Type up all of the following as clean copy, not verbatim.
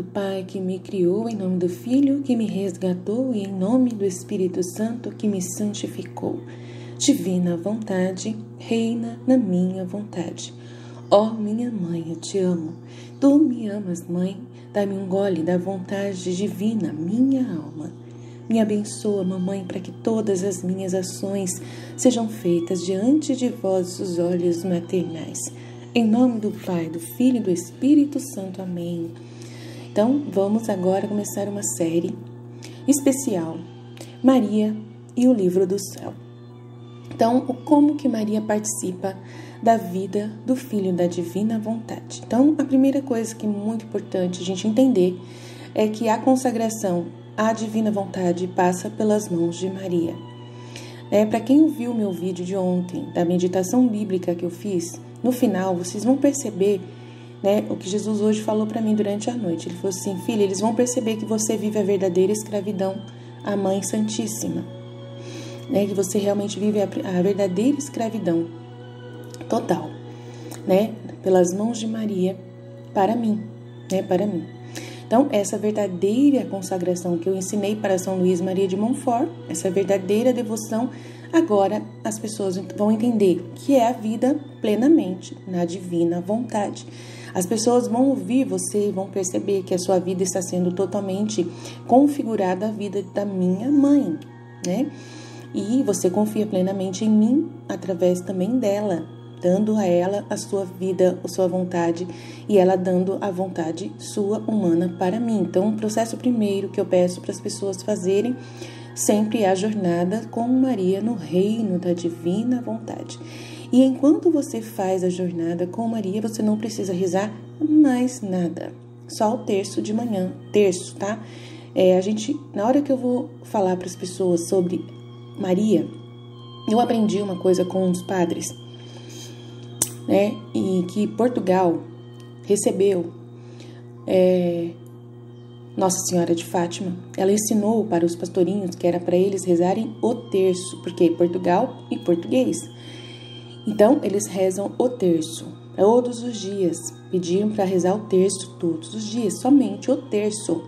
do Pai que me criou, em nome do Filho que me resgatou e em nome do Espírito Santo que me santificou. Divina vontade, reina na minha vontade. Ó minha mãe, eu te amo. Tu me amas, mãe, dá-me um gole da vontade divina, minha alma. Me abençoa, mamãe, para que todas as minhas ações sejam feitas diante de vossos olhos maternais. Em nome do Pai, do Filho e do Espírito Santo. Amém. Então, vamos agora começar uma série especial, Maria e o Livro do Céu. Então, como que Maria participa da vida do Filho da Divina Vontade? Então, a primeira coisa que é muito importante a gente entender é que a consagração à Divina Vontade passa pelas mãos de Maria. Para quem ouviu o meu vídeo de ontem, da meditação bíblica que eu fiz, no final vocês vão perceber o que Jesus hoje falou para mim durante a noite. Ele falou assim: filha, eles vão perceber que você vive a verdadeira escravidão à Mãe Santíssima. Que você realmente vive a verdadeira escravidão total, pelas mãos de Maria, para mim, para mim. Então, essa verdadeira consagração que eu ensinei para São Luís Maria de Montfort, essa verdadeira devoção, agora as pessoas vão entender que é a vida plenamente na divina vontade. As pessoas vão ouvir você e vão perceber que a sua vida está sendo totalmente configurada à vida da minha mãe, E você confia plenamente em mim através também dela, dando a ela a sua vida, a sua vontade, e ela dando a vontade sua humana para mim. Então, o processo primeiro que eu peço para as pessoas fazerem sempre é a jornada com Maria no reino da divina vontade. E enquanto você faz a jornada com Maria, você não precisa rezar mais nada, só o terço de manhã, terço, tá? Na hora que eu vou falar para as pessoas sobre Maria, eu aprendi uma coisa com os padres, e que Portugal recebeu Nossa Senhora de Fátima. Ela ensinou para os pastorinhos que era para eles rezarem o terço, porque Portugal e português. Então, eles rezam o terço todos os dias. Pediram para rezar o terço todos os dias, somente o terço.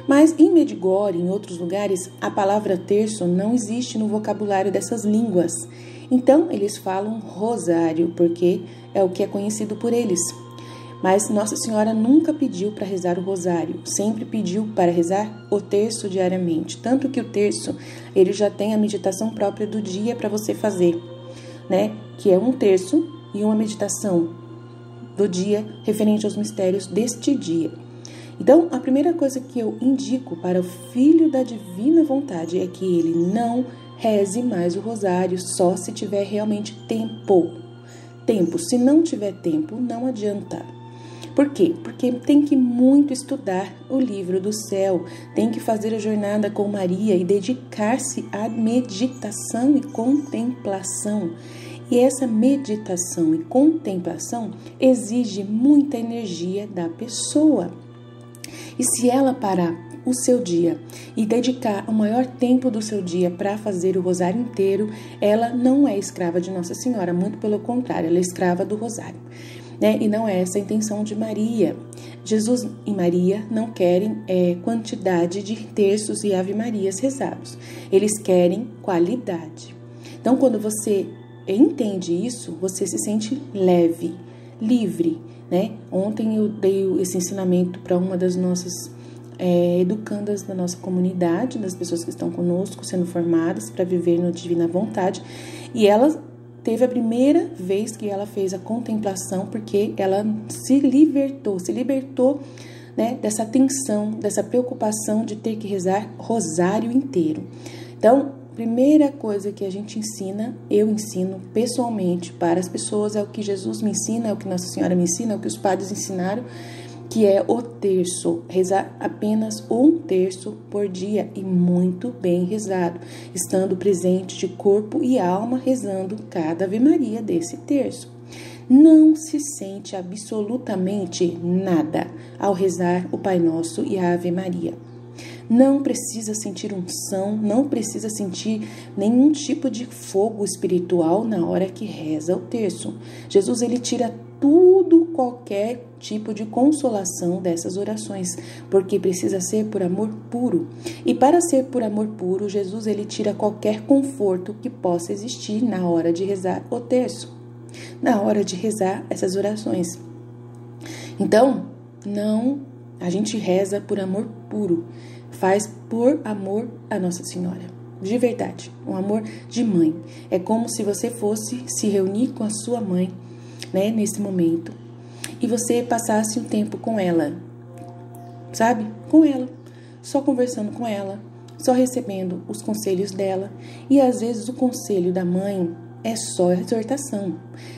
Mas em Medjugorje, em outros lugares, a palavra terço não existe no vocabulário dessas línguas. Então, eles falam rosário, porque é o que é conhecido por eles. Mas Nossa Senhora nunca pediu para rezar o rosário, sempre pediu para rezar o terço diariamente. Tanto que o terço, ele já tem a meditação própria do dia para você fazer, que é um terço e uma meditação do dia referente aos mistérios deste dia. Então, a primeira coisa que eu indico para o Filho da Divina Vontade é que ele não reze mais o rosário, só se tiver realmente tempo. Se não tiver tempo, não adianta. Por quê? Porque tem que muito estudar o livro do céu, tem que fazer a jornada com Maria e dedicar-se à meditação e contemplação. E essa meditação e contemplação exige muita energia da pessoa. E se ela parar o seu dia e dedicar o maior tempo do seu dia para fazer o rosário inteiro, ela não é escrava de Nossa Senhora, muito pelo contrário, ela é escrava do rosário. E não é essa a intenção de Maria. Jesus e Maria não querem quantidade de terços e ave-marias rezados. Eles querem qualidade. Então, quando você entende isso, você se sente leve, livre, Ontem eu dei esse ensinamento para uma das nossas educandas da nossa comunidade, das pessoas que estão conosco, sendo formadas para viver na Divina Vontade, e ela teve a primeira vez que ela fez a contemplação, porque ela se libertou dessa tensão, dessa preocupação de ter que rezar rosário inteiro. Então, primeira coisa que a gente ensina, eu ensino pessoalmente para as pessoas, é o que Jesus me ensina, é o que Nossa Senhora me ensina, é o que os padres ensinaram, que é o terço, rezar apenas um terço por dia e muito bem rezado, estando presente de corpo e alma, rezando cada Ave Maria desse terço. Não se sente absolutamente nada ao rezar o Pai Nosso e a Ave Maria. Não precisa sentir unção, não precisa sentir nenhum tipo de fogo espiritual na hora que reza o terço. Jesus, ele tira tudo, qualquer tipo de consolação dessas orações, porque precisa ser por amor puro. E para ser por amor puro, Jesus, ele tira qualquer conforto que possa existir na hora de rezar o terço, na hora de rezar essas orações. Então, a gente reza por amor puro, faz por amor a Nossa Senhora, de verdade, um amor de mãe. É como se você fosse se reunir com a sua mãe, né, nesse momento, e você passasse um tempo com ela, sabe? Com ela, só conversando com ela, só recebendo os conselhos dela. E às vezes o conselho da mãe é só exortação,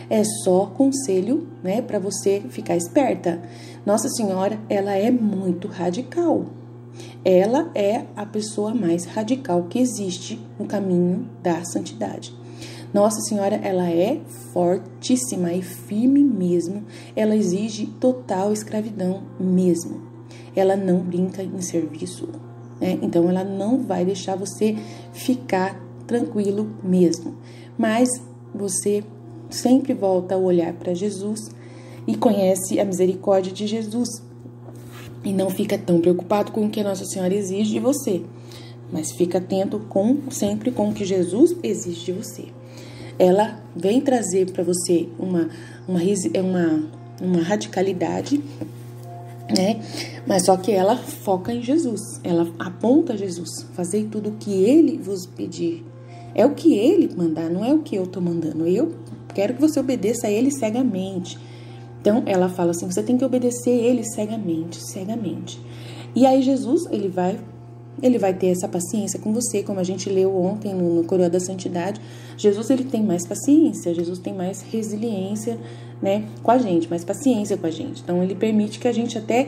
é só conselho, né, para você ficar esperta. Nossa Senhora, ela é muito radical. Ela é a pessoa mais radical que existe no caminho da santidade. Nossa Senhora, ela é fortíssima e firme mesmo. Ela exige total escravidão mesmo. Ela não brinca em serviço, né? Então, ela não vai deixar você ficar tranquilo mesmo. Mas você sempre volta a olhar para Jesus e conhece a misericórdia de Jesus. E não fica tão preocupado com o que Nossa Senhora exige de você. Mas fica atento sempre com o que Jesus exige de você. Ela vem trazer para você uma radicalidade, né? Mas só que ela foca em Jesus. Ela aponta a Jesus. Fazei tudo o que Ele vos pedir. É o que Ele mandar, não é o que eu estou mandando. Eu quero que você obedeça a Ele cegamente. Então, ela fala assim, você tem que obedecer Ele cegamente, cegamente. E aí Jesus, ele vai ter essa paciência com você, como a gente leu ontem no Coroa da Santidade. Jesus, ele tem mais paciência, Jesus tem mais resiliência, né, com a gente, mais paciência com a gente. Então, ele permite que a gente até,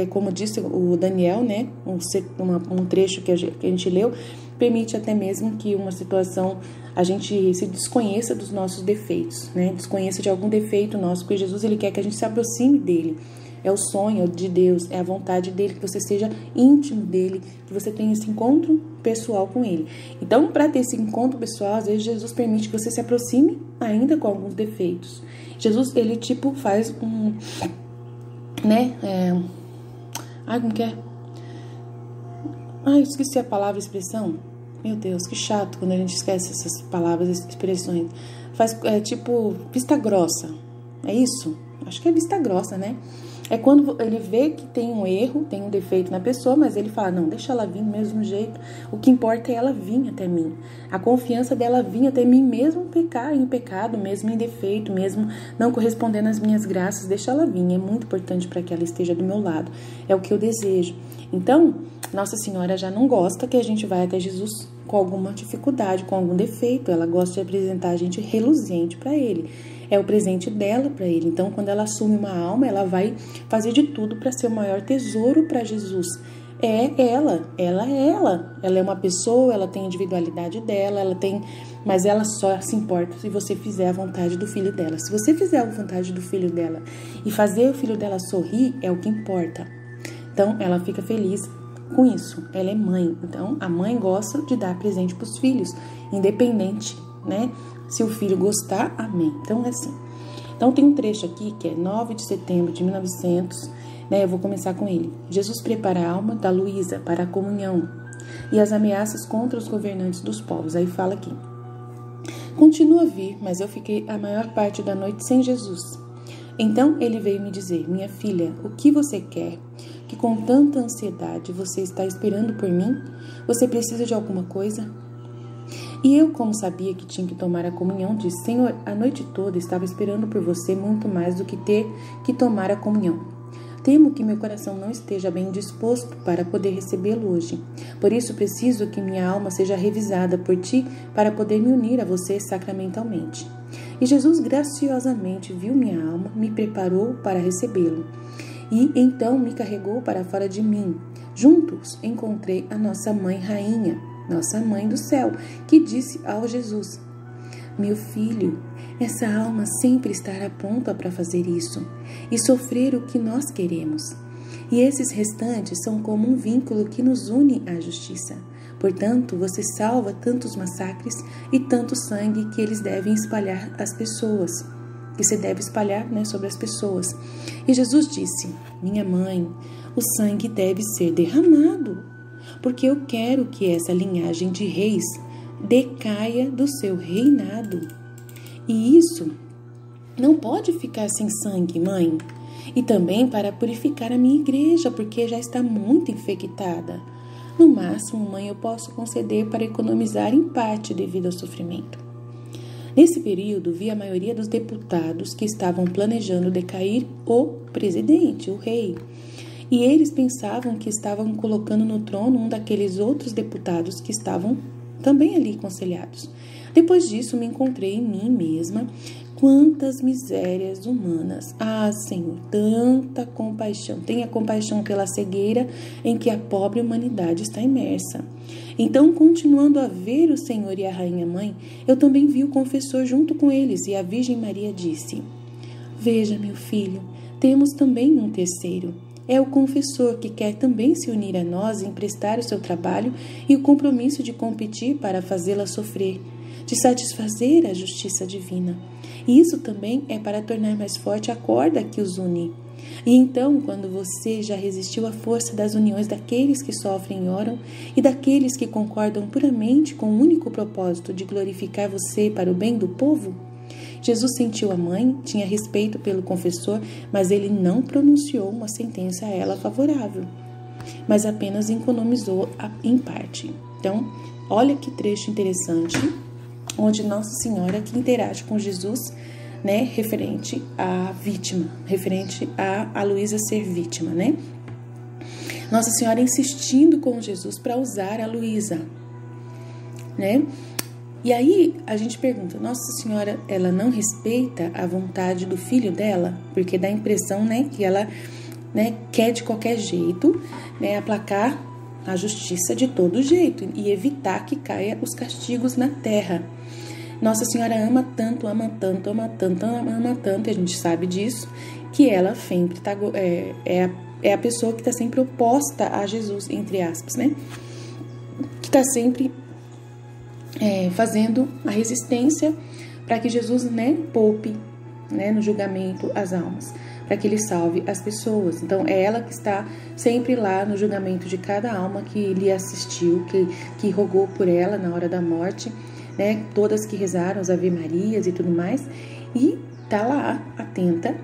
como disse o Daniel, né, um trecho que a gente leu, permite até mesmo que uma situação a gente se desconheça dos nossos defeitos, né, desconheça de algum defeito nosso, porque Jesus, ele quer que a gente se aproxime dele. É o sonho de Deus, é a vontade dele, que você seja íntimo dele, que você tenha esse encontro pessoal com ele. Então, para ter esse encontro pessoal, às vezes Jesus permite que você se aproxime ainda com alguns defeitos. Jesus, ele faz como que é? Eu esqueci a palavra, expressão. Meu Deus, que chato quando a gente esquece essas palavras, essas expressões. Faz, vista grossa. É isso? Acho que é vista grossa, né? É quando ele vê que tem um erro, tem um defeito na pessoa, mas ele fala, não, deixa ela vir do mesmo jeito. O que importa é ela vir até mim. A confiança dela vir até mim, mesmo em pecado, mesmo em defeito, mesmo não correspondendo às minhas graças, deixa ela vir. É muito importante para que ela esteja do meu lado. É o que eu desejo. Então, Nossa Senhora já não gosta que a gente vá até Jesus com alguma dificuldade, com algum defeito. Ela gosta de apresentar a gente reluzente para Ele. É o presente dela para Ele. Então, quando ela assume uma alma, ela vai fazer de tudo para ser o maior tesouro para Jesus. Ela é ela. Ela é uma pessoa, ela tem a individualidade dela, mas ela só se importa se você fizer a vontade do filho dela. Se você fizer a vontade do filho dela e fazer o filho dela sorrir, é o que importa. Então, ela fica feliz com isso. Ela é mãe. Então, a mãe gosta de dar presente para os filhos, independente, né? Se o filho gostar, amém. Então, é assim. Então, tem um trecho aqui que é 9 de setembro de 1900, né? Eu vou começar com ele. Jesus prepara a alma da Luísa para a comunhão e as ameaças contra os governantes dos povos. Aí fala aqui. Continua a vir, mas eu fiquei a maior parte da noite sem Jesus. Então, ele veio me dizer, minha filha, o que você quer? Que com tanta ansiedade você está esperando por mim? Você precisa de alguma coisa? E eu, como sabia que tinha que tomar a comunhão, disse, Senhor, a noite toda estava esperando por você muito mais do que ter que tomar a comunhão. Temo que meu coração não esteja bem disposto para poder recebê-lo hoje. Por isso preciso que minha alma seja revisada por ti para poder me unir a você sacramentalmente. E Jesus graciosamente viu minha alma, me preparou para recebê-lo. E então me carregou para fora de mim. Juntos encontrei a nossa mãe rainha, nossa mãe do céu, que disse ao Jesus, meu filho, essa alma sempre estará pronta para fazer isso e sofrer o que nós queremos. E esses restantes são como um vínculo que nos une à justiça. Portanto, você salva tantos massacres e tanto sangue que eles devem espalhar as pessoas, que você deve espalhar, sobre as pessoas. E Jesus disse: minha mãe, o sangue deve ser derramado, porque eu quero que essa linhagem de reis decaia do seu reinado. E isso não pode ficar sem sangue, mãe. E também para purificar a minha igreja, porque já está muito infectada. No máximo, mãe, eu posso conceder para economizar em parte devido ao sofrimento. Nesse período, vi a maioria dos deputados que estavam planejando decair o presidente, o rei. E eles pensavam que estavam colocando no trono um daqueles outros deputados que estavam também ali conselhados. Depois disso, me encontrei em mim mesma. Quantas misérias humanas! Ah, Senhor, tanta compaixão. Tenha compaixão pela cegueira em que a pobre humanidade está imersa. Então, continuando a ver o Senhor e a Rainha Mãe, eu também vi o confessor junto com eles, e a Virgem Maria disse: veja, meu filho, temos também um terceiro. É o confessor que quer também se unir a nós e emprestar o seu trabalho e o compromisso de competir para fazê-la sofrer, de satisfazer a justiça divina. E isso também é para tornar mais forte a corda que os une. E então, quando você já resistiu à força das uniões daqueles que sofrem e oram e daqueles que concordam puramente com o único propósito de glorificar você para o bem do povo, Jesus sentiu a mãe, tinha respeito pelo confessor, mas ele não pronunciou uma sentença a ela favorável, mas apenas economizou em parte. Então, olha que trecho interessante, onde Nossa Senhora que interage com Jesus, referente à vítima, referente a Luísa ser vítima, Nossa Senhora insistindo com Jesus para usar a Luísa, E aí a gente pergunta, Nossa Senhora, ela não respeita a vontade do filho dela? Porque dá a impressão, que ela, quer de qualquer jeito, aplacar a justiça de todo jeito e evitar que caia os castigos na terra. Nossa Senhora ama tanto, ama tanto, ama tanto, ama tanto, e a gente sabe disso, que ela sempre é a pessoa que está sempre oposta a Jesus, entre aspas, que está sempre fazendo a resistência para que Jesus poupe no julgamento as almas, para que ele salve as pessoas. Então é ela que está sempre lá no julgamento de cada alma que lhe assistiu, que rogou por ela na hora da morte, todas que rezaram as Ave Marias e tudo mais, e tá lá atenta,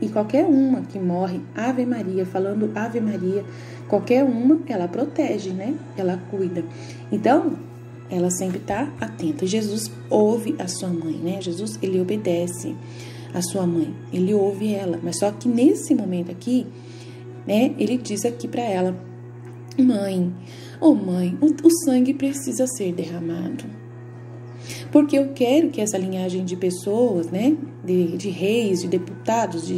e qualquer uma que morre Ave Maria, falando Ave Maria, qualquer uma ela protege, ela cuida. Então ela sempre está atenta. Jesus ouve a sua mãe, Jesus, ele obedece a sua mãe, ele ouve ela, mas só que nesse momento aqui, ele diz aqui para ela: mãe, mãe, o sangue precisa ser derramado, porque eu quero que essa linhagem de pessoas, de reis, de deputados,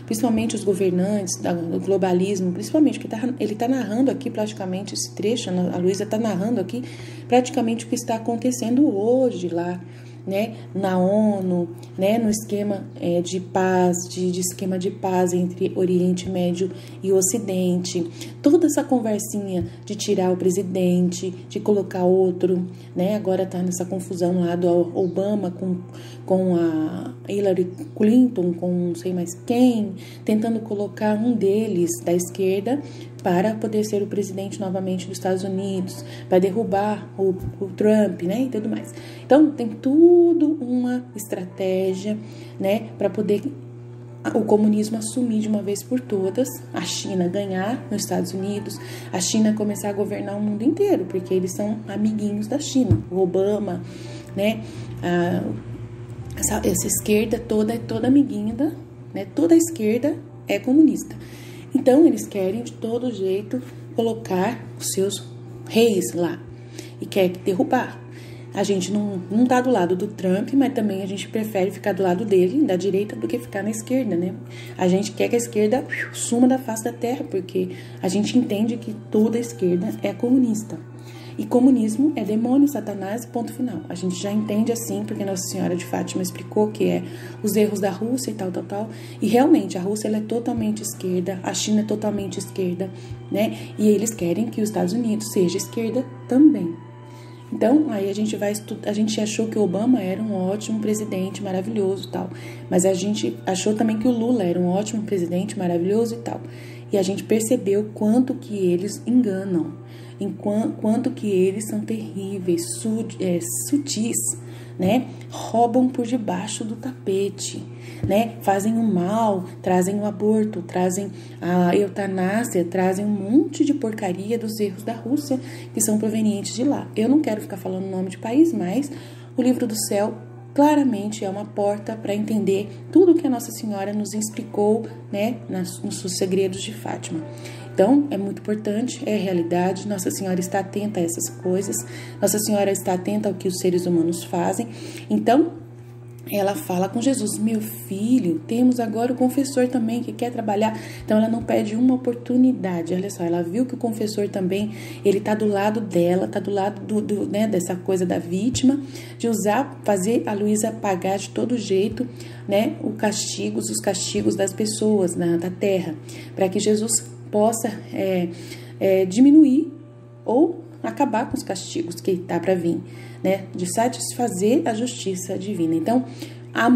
principalmente os governantes do globalismo, principalmente, que ele está narrando aqui praticamente esse trecho, a Luísa está narrando aqui praticamente o que está acontecendo hoje lá, na ONU, no esquema de paz, de esquema de paz entre Oriente Médio e Ocidente. Toda essa conversinha de tirar o presidente, de colocar outro, agora está nessa confusão lá do Obama com a Hillary Clinton, com não sei mais quem, tentando colocar um deles da esquerda para poder ser o presidente novamente dos Estados Unidos, para derrubar o Trump, e tudo mais. Então, tem tudo uma estratégia, para poder o comunismo assumir de uma vez por todas, a China ganhar nos Estados Unidos, a China começar a governar o mundo inteiro, porque eles são amiguinhos da China. O Obama, essa esquerda toda é toda amiguinha toda a esquerda é comunista. Então, eles querem de todo jeito colocar os seus reis lá e querem derrubar. A gente não tá do lado do Trump, mas também a gente prefere ficar do lado dele, da direita, do que ficar na esquerda, né? A gente quer que a esquerda suma da face da terra, porque a gente entende que toda a esquerda é comunista. E comunismo é demônio, Satanás, ponto final. A gente já entende assim, porque Nossa Senhora de Fátima explicou que é os erros da Rússia e tal. E realmente, a Rússia ela é totalmente esquerda, a China é totalmente esquerda, né? E eles querem que os Estados Unidos seja esquerda também. Então, aí a gente achou que o Obama era um ótimo presidente, maravilhoso e tal. Mas a gente achou também que o Lula era um ótimo presidente, maravilhoso e tal. E a gente percebeu quanto que eles enganam. Enquanto que eles são terríveis, sutis, né? Roubam por debaixo do tapete, né? Fazem o mal, trazem o aborto, trazem a eutanásia, trazem um monte de porcaria dos erros da Rússia que são provenientes de lá. Eu não quero ficar falando o nome de país, mas o Livro do Céu claramente é uma porta para entender tudo que a Nossa Senhora nos explicou, né? Nos seus segredos de Fátima. Então, é muito importante, é realidade, Nossa Senhora está atenta a essas coisas, Nossa Senhora está atenta ao que os seres humanos fazem. Então, ela fala com Jesus, meu filho, temos agora o confessor também que quer trabalhar. Então, ela não perde uma oportunidade, olha só, ela viu que o confessor também, ele está do lado dela, está do lado né, dessa coisa da vítima, de fazer a Luísa pagar de todo jeito, né, os castigos das pessoas da terra, para que Jesus possa diminuir ou acabar com os castigos que está para vir, né? De satisfazer a justiça divina. Então, a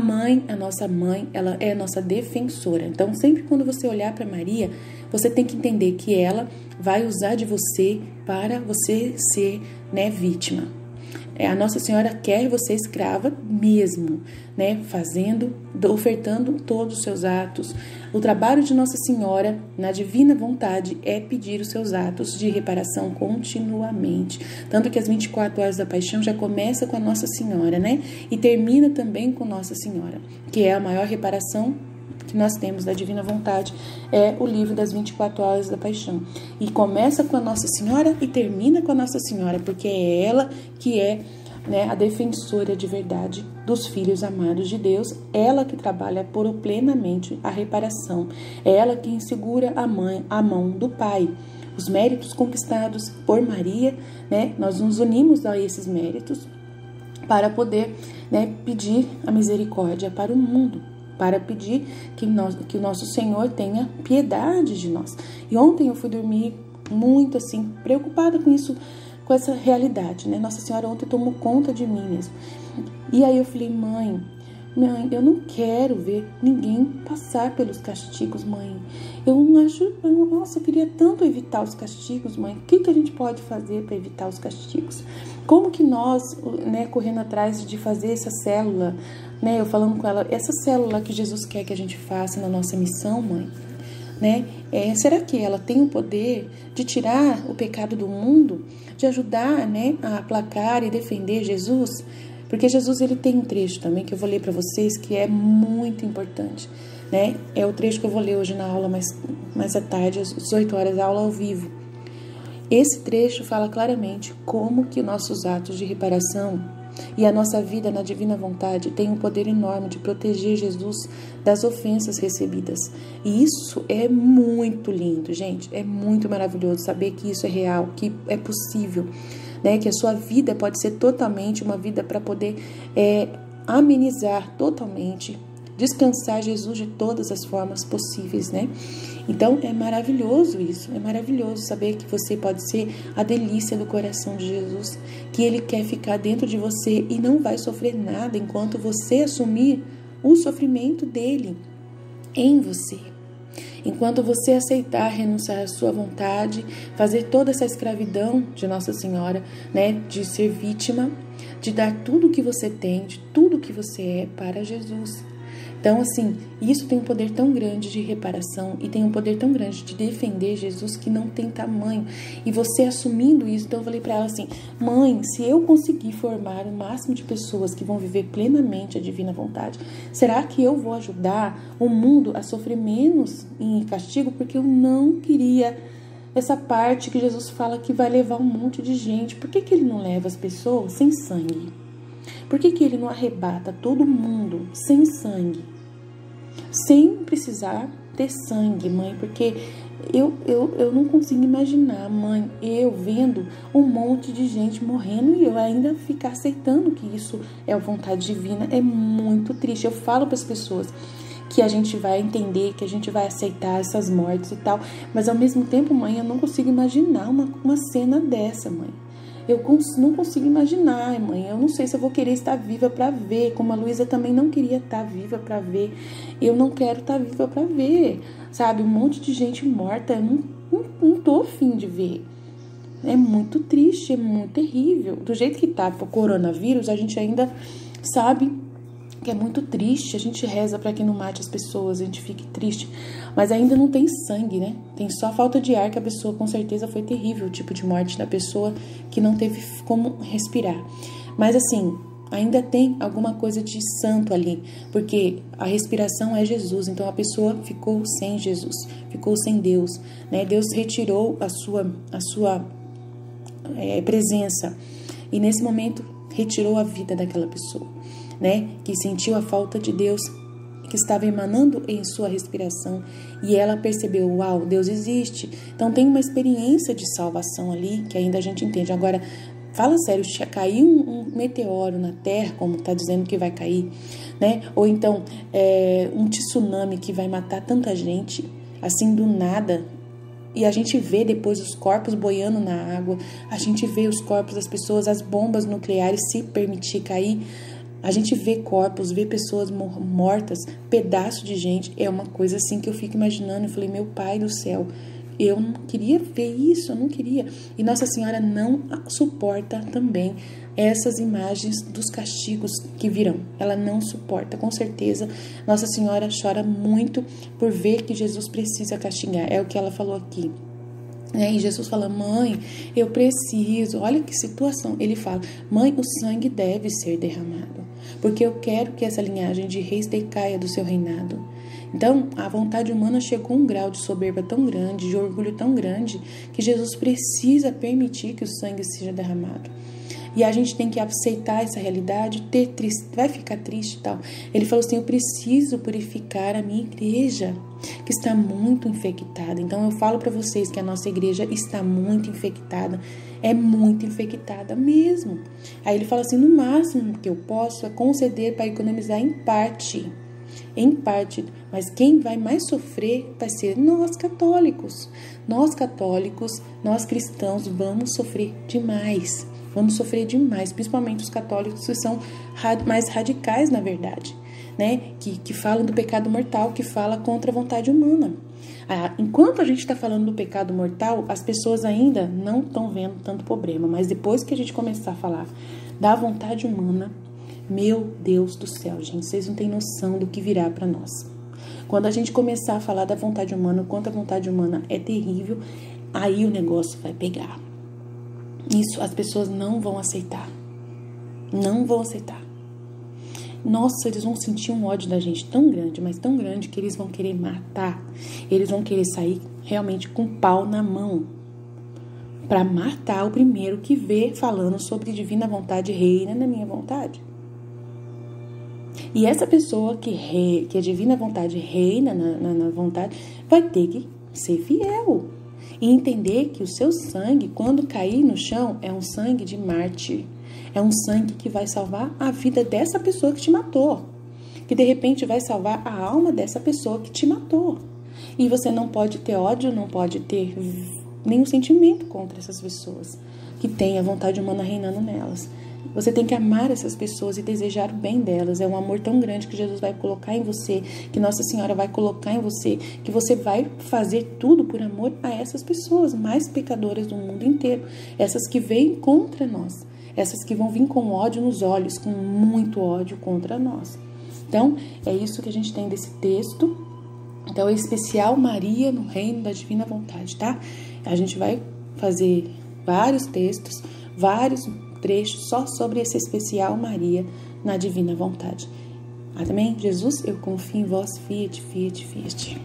nossa mãe, ela é a nossa defensora. Então, sempre quando você olhar para Maria, você tem que entender que ela vai usar de você para você ser, né, vítima. A Nossa Senhora quer você escrava mesmo, né? Ofertando todos os seus atos. O trabalho de Nossa Senhora, na divina vontade, é pedir os seus atos de reparação continuamente. Tanto que as 24 horas da paixão já começa com a Nossa Senhora, né? E termina também com Nossa Senhora, que é a maior reparação que nós temos da divina vontade, é o livro das 24 horas da paixão. E começa com a Nossa Senhora e termina com a Nossa Senhora, porque é ela que é, né, a defensora de verdade dos filhos amados de Deus, ela que trabalha por plenamente a reparação, é ela quem segura a mão do Pai. Os méritos conquistados por Maria, né, nós nos unimos a esses méritos para poder, né, pedir a misericórdia para o mundo, para pedir que o nosso Senhor tenha piedade de nós. E ontem eu fui dormir muito assim, preocupada com isso, com essa realidade, né? Nossa Senhora ontem tomou conta de mim mesmo. E aí eu falei, mãe, eu não quero ver ninguém passar pelos castigos, mãe. Eu queria tanto evitar os castigos, mãe. O que a gente pode fazer para evitar os castigos? Como que nós, né, correndo atrás de fazer essa célula, né, eu falando com ela, essa célula que Jesus quer que a gente faça na nossa missão, mãe, né? Será que ela tem o poder de tirar o pecado do mundo, de ajudar, né, a aplacar e defender Jesus? Porque Jesus, ele tem um trecho também que eu vou ler para vocês que é muito importante, né? É o trecho que eu vou ler hoje na aula mais à tarde, às 18 horas, aula ao vivo. Esse trecho fala claramente como que nossos atos de reparação e a nossa vida na divina vontade tem um poder enorme de proteger Jesus das ofensas recebidas. E isso é muito lindo, gente. É muito maravilhoso saber que isso é real, que é possível, né? Que a sua vida pode ser totalmente uma vida para poder amenizar totalmente, descansar Jesus de todas as formas possíveis, né? Então, é maravilhoso isso, é maravilhoso saber que você pode ser a delícia do coração de Jesus, que Ele quer ficar dentro de você e não vai sofrer nada enquanto você assumir o sofrimento dEle em você. Enquanto você aceitar renunciar à sua vontade, fazer toda essa escravidão de Nossa Senhora, né, de ser vítima, de dar tudo o que você tem, de tudo o que você é para Jesus. Então, assim, isso tem um poder tão grande de reparação e tem um poder tão grande de defender Jesus que não tem tamanho. E você assumindo isso, então eu falei para ela assim, mãe, se eu conseguir formar o máximo de pessoas que vão viver plenamente a divina vontade, será que eu vou ajudar o mundo a sofrer menos em castigo? Porque eu não queria essa parte que Jesus fala que vai levar um monte de gente. Por que ele não leva as pessoas sem sangue? Por que ele não arrebata todo mundo sem sangue? Sem precisar ter sangue, mãe, porque eu não consigo imaginar, mãe, eu vendo um monte de gente morrendo e eu ainda ficar aceitando que isso é a vontade divina. É muito triste. Eu falo para as pessoas que a gente vai entender, que a gente vai aceitar essas mortes e tal, mas ao mesmo tempo, mãe, eu não consigo imaginar uma cena dessa, mãe. Eu não consigo imaginar, mãe. Eu não sei se eu vou querer estar viva para ver, como a Luísa também não queria estar viva para ver. Eu não quero estar viva para ver, sabe? Um monte de gente morta, eu não tô afim de ver. É muito triste, é muito terrível. Do jeito que tá o coronavírus, a gente ainda sabe que é muito triste. A gente reza para que não mate as pessoas, a gente fique triste. Mas ainda não tem sangue, né? Tem só falta de ar, que a pessoa, com certeza, foi terrível o tipo de morte da pessoa que não teve como respirar. Mas assim, ainda tem alguma coisa de santo ali, porque a respiração é Jesus. Então a pessoa ficou sem Jesus, ficou sem Deus, né? Deus retirou a sua presença e nesse momento retirou a vida daquela pessoa, né? Que sentiu a falta de Deus que estava emanando em sua respiração, e ela percebeu, uau, Deus existe. Então tem uma experiência de salvação ali que ainda a gente entende. Agora, fala sério, caiu um meteoro na Terra, como está dizendo que vai cair, né? Ou então um tsunami que vai matar tanta gente, assim do nada, e a gente vê depois os corpos boiando na água, a gente vê os corpos das pessoas, as bombas nucleares se permitir cair, a gente vê corpos, vê pessoas mortas, pedaço de gente. É uma coisa assim que eu fico imaginando. Eu falei, meu pai do céu, eu não queria ver isso, eu não queria. E Nossa Senhora não suporta também essas imagens dos castigos que virão. Ela não suporta, com certeza. Nossa Senhora chora muito por ver que Jesus precisa castigar. É o que ela falou aqui. E Jesus fala, mãe, eu preciso, olha que situação. Ele fala, mãe, o sangue deve ser derramado, porque eu quero que essa linhagem de reis decaia do seu reinado. Então, a vontade humana chegou a um grau de soberba tão grande, de orgulho tão grande, que Jesus precisa permitir que o sangue seja derramado. E a gente tem que aceitar essa realidade, vai ficar triste e tal. Ele falou assim, eu preciso purificar a minha igreja, que está muito infectada. Então eu falo para vocês que a nossa igreja está muito infectada, é muito infectada mesmo. Aí ele fala assim, no máximo que eu posso é conceder para economizar em parte, mas quem vai mais sofrer vai ser nós católicos. Nós católicos, nós cristãos vamos sofrer demais. Vamos sofrer demais, principalmente os católicos que são mais radicais, na verdade, né? Que falam do pecado mortal, que fala contra a vontade humana. Enquanto a gente está falando do pecado mortal, as pessoas ainda não estão vendo tanto problema, mas depois que a gente começar a falar da vontade humana, meu Deus do céu, gente, vocês não têm noção do que virá para nós. Quando a gente começar a falar da vontade humana, o quanto a vontade humana é terrível, aí o negócio vai pegar. Isso as pessoas não vão aceitar. Não vão aceitar. Nossa, eles vão sentir um ódio da gente tão grande, mas tão grande, que eles vão querer matar. Eles vão querer sair realmente com pau na mão para matar o primeiro que vê falando sobre divina vontade, reina na minha vontade. E essa pessoa que a divina vontade reina na vontade, vai ter que ser fiel. E entender que o seu sangue, quando cair no chão, é um sangue de mártir. É um sangue que vai salvar a vida dessa pessoa que te matou. Que de repente vai salvar a alma dessa pessoa que te matou. E você não pode ter ódio, não pode ter nenhum sentimento contra essas pessoas que têm a vontade humana reinando nelas. Você tem que amar essas pessoas e desejar o bem delas. É um amor tão grande que Jesus vai colocar em você, que Nossa Senhora vai colocar em você, que você vai fazer tudo por amor a essas pessoas mais pecadoras do mundo inteiro. Essas que vêm contra nós. Essas que vão vir com ódio nos olhos, com muito ódio contra nós. Então, é isso que a gente tem desse texto. Então, é especial Maria no reino da divina vontade, tá? A gente vai fazer vários textos, vários trechos só sobre esse especial Maria na divina vontade. Amém? Jesus, eu confio em vós, fiat, fiat, fiat.